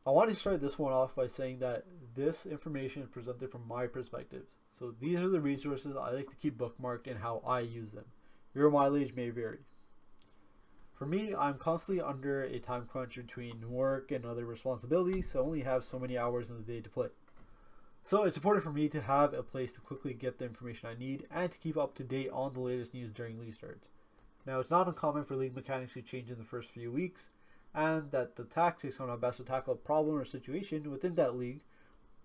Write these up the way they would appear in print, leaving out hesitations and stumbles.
I want to start this one off by saying that this information is presented from my perspective. So these are the resources I like to keep bookmarked and how I use them. Your mileage may vary. For me, I'm constantly under a time crunch between work and other responsibilities, so I only have so many hours in the day to play. So it's important for me to have a place to quickly get the information I need and to keep up to date on the latest news during league starts. Now, it's not uncommon for league mechanics to change in the first few weeks, and that the tactics on how best to tackle a problem or situation within that league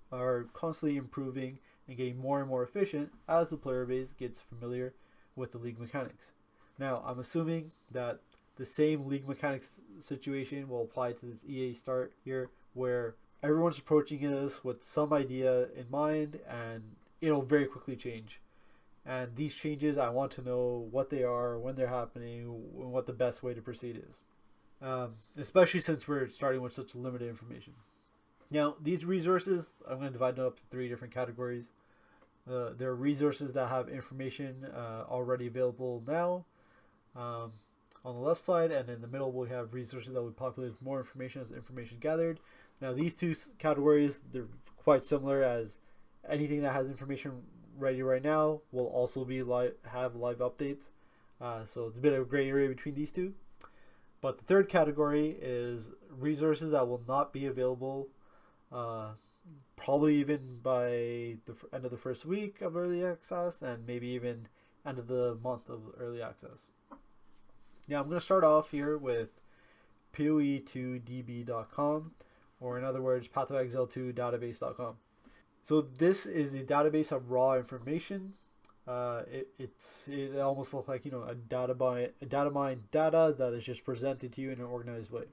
are constantly improving and getting more and more efficient as the player base gets familiar with the league mechanics. Now, I'm assuming that the same league mechanics situation will apply to this EA start here, where everyone's approaching this with some idea in mind, and it'll very quickly change. And these changes, I want to know what they are, when they're happening, and what the best way to proceed is. Especially since we're starting with such limited information. Now, these resources, I'm going to divide them up to 3 different categories. There are resources that have information already available now on the left side, and in the middle we have resources that would populate with more information as information gathered. Now, these 2 categories, they're quite similar, as anything that has information ready right now will also be have live updates. So it's a bit of a gray area between these 2. But the third category is resources that will not be available probably even by the end of the first week of early access, and maybe even end of the month of early access. Now, I'm going to start off here with POE2 or in other words, pathofbuilding.community database.com. So this is a database of raw information. It almost looks like, a data mine data that is just presented to you in an organized way.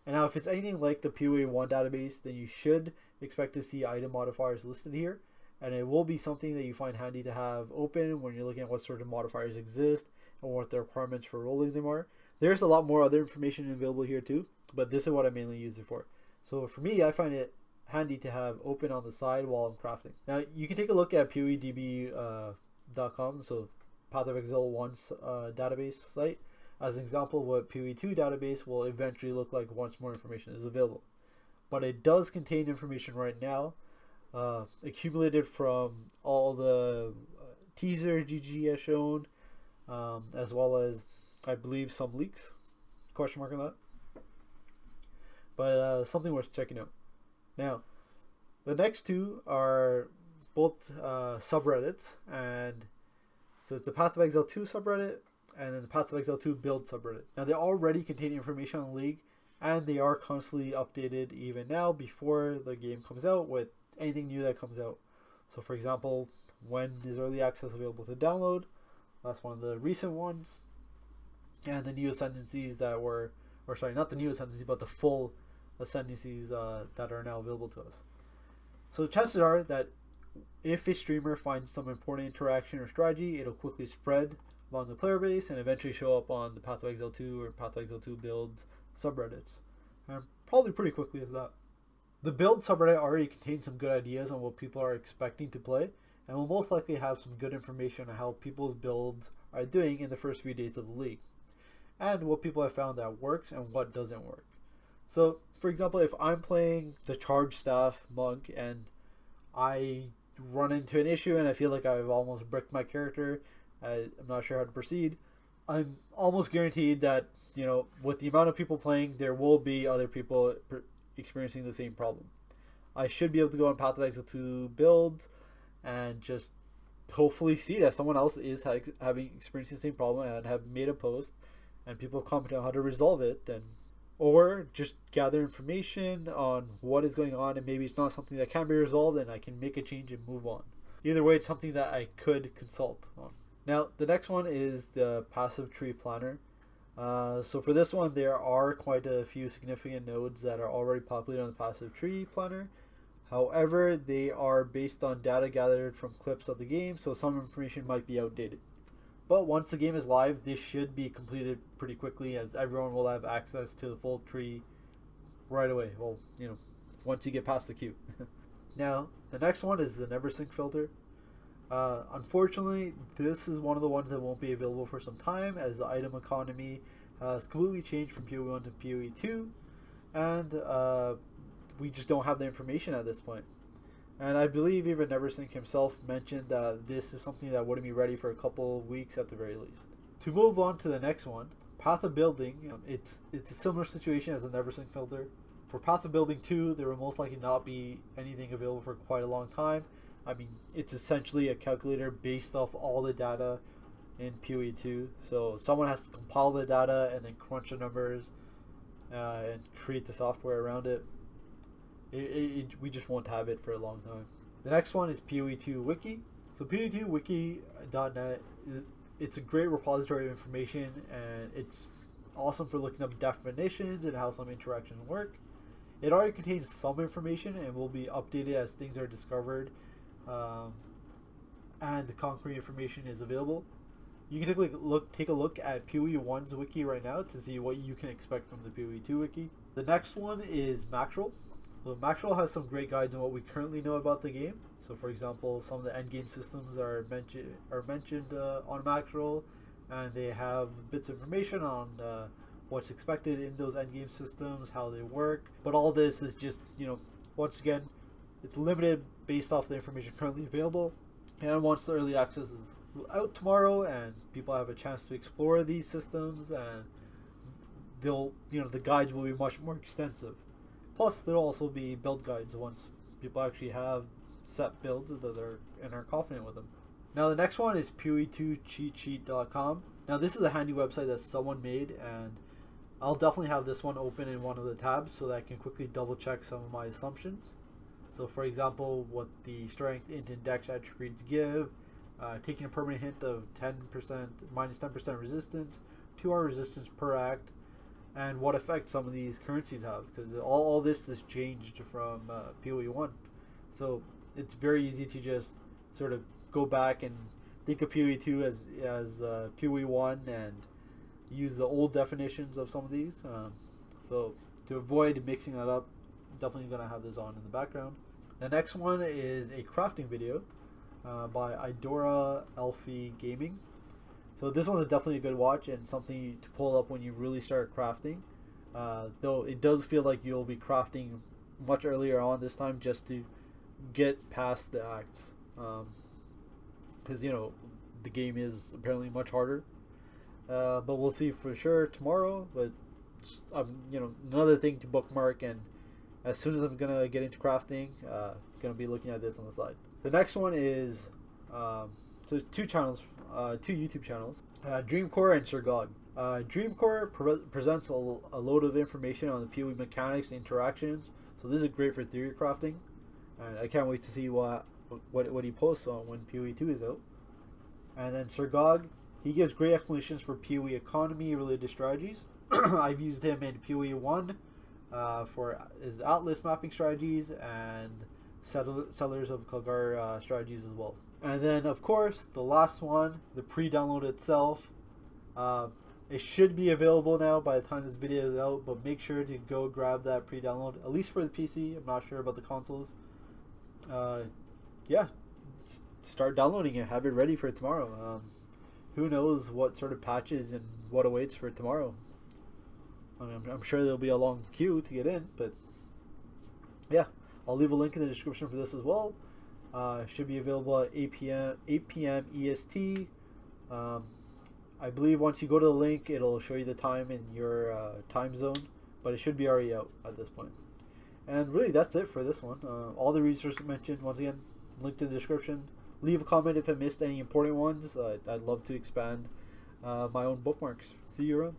And now, if it's anything like the POE1 database, then you should expect to see item modifiers listed here, and it will be something that you find handy to have open when you're looking at what sort of modifiers exist and what the requirements for rolling them are. There's a lot more other information available here too, but this is what I mainly use it for. So for me, I find it handy to have open on the side while I'm crafting. Now, you can take a look at poedb.com, so Path of Exile 1's database site, as an example of what POE2 database will eventually look like once more information is available. But it does contain information right now accumulated from all the teaser GG has shown, as well as, I believe, some leaks. Question mark on that. But something worth checking out. Now, the next 2 are both subreddits, and so it's the Path of Exile 2 subreddit and then the Path of Exile 2 build subreddit. Now, they already contain information on the league, and they are constantly updated even now before the game comes out with anything new that comes out. So, for example, when is early access available to download? That's one of the recent ones. And the new ascendancies that were, or sorry, not the new ascendancies, but the full ascendancies that are now available to us. So the chances are that if a streamer finds some important interaction or strategy, it'll quickly spread among the player base and eventually show up on the Path of Exile 2 or Path of Exile 2 builds subreddits. And probably pretty quickly as that. The build subreddit already contains some good ideas on what people are expecting to play, and will most likely have some good information on how people's builds are doing in the first few days of the league, and what people have found that works and what doesn't work. So, for example, if I'm playing the Charge Staff Monk and I run into an issue and I feel like I've almost bricked my character, I'm not sure how to proceed, I'm almost guaranteed that, with the amount of people playing, there will be other people experiencing the same problem. I should be able to go on Path of Exile 2 builds and just hopefully see that someone else is experiencing the same problem and have made a post and people comment on how to resolve it, or just gather information on what is going on, and maybe it's not something that can be resolved and I can make a change and move on. Either way, it's something that I could consult on. Now, the next one is the Passive Tree Planner. So for this one, there are quite a few significant nodes that are already populated on the Passive Tree Planner. However, they are based on data gathered from clips of the game, so some information might be outdated. But once the game is live, this should be completed pretty quickly, as everyone will have access to the full tree right away. Well, once you get past the queue. Now, the next one is the Never Sync filter. Unfortunately, this is one of the ones that won't be available for some time, as the item economy has completely changed from POE1 to POE2, and we just don't have the information at this point. And I believe even Neversink himself mentioned that this is something that wouldn't be ready for a couple of weeks at the very least. To move on to the next one, Path of Building, it's a similar situation as a Neversink filter. For Path of Building 2, there will most likely not be anything available for quite a long time. I mean, it's essentially a calculator based off all the data in POE2. So someone has to compile the data and then crunch the numbers and create the software around it. We just won't have it for a long time. The next one is POE2 Wiki. So poedb.tw.net, it's a great repository of information, and it's awesome for looking up definitions and how some interactions work. It already contains some information and will be updated as things are discovered and the concrete information is available. You can take a look at POE1's wiki right now to see what you can expect from the POE2 wiki. The next one is Maxroll. So Maxroll has some great guides on what we currently know about the game. So for example, some of the endgame systems are mentioned on Maxroll, and they have bits of information on what's expected in those endgame systems, how they work. But all this is just, once again, it's limited based off the information currently available. And once the early access is out tomorrow and people have a chance to explore these systems, and the guides will be much more extensive. Plus, there'll also be build guides once people actually have set builds that are confident with them. Now, the next one is POE2cheatsheet.com. Now, this is a handy website that someone made, and I'll definitely have this one open in one of the tabs so that I can quickly double check some of my assumptions. So, for example, what the strength, int, and dex attributes give, taking a permanent hint of 10%, minus 10% resistance, 2R resistance per act, and what effect some of these currencies have, because all this is changed from POE1. So it's very easy to just sort of go back and think of POE2 as POE1 and use the old definitions of some of these. So to avoid mixing that up, definitely going to have this on in the background. The next one is a crafting video by Idora Elfie Gaming. So this one's definitely a good watch and something to pull up when you really start crafting. Though it does feel like you'll be crafting much earlier on this time just to get past the acts. Because, the game is apparently much harder. But we'll see for sure tomorrow. But, another thing to bookmark, and as soon as I'm going to get into crafting, going to be looking at this on the side. The next one is two YouTube channels, Dreamcore and Sir Dreamcore presents a load of information on the POE mechanics and interactions, so this is great for theory crafting, and I can't wait to see what he posts on when POE2 is out. And then Sir he gives great explanations for POE economy related strategies. I've used him in POE1 for his Atlas mapping strategies and Settlers of Kalgar strategies as well. And then, of course, the last one, the pre-download itself. It should be available now by the time this video is out, but make sure to go grab that pre-download, at least for the PC. I'm not sure about the consoles. Start downloading it. Have it ready for tomorrow. Who knows what sort of patches and what awaits for tomorrow. I'm sure there'll be a long queue to get in, but yeah. I'll leave a link in the description for this as well. Should be available at 8 p.m. EST. I believe once you go to the link, it'll show you the time in your time zone, but it should be already out at this point. And really, that's it for this one. All the resources mentioned, once again, linked in the description. Leave a comment if I missed any important ones. I'd love to expand my own bookmarks. See you around.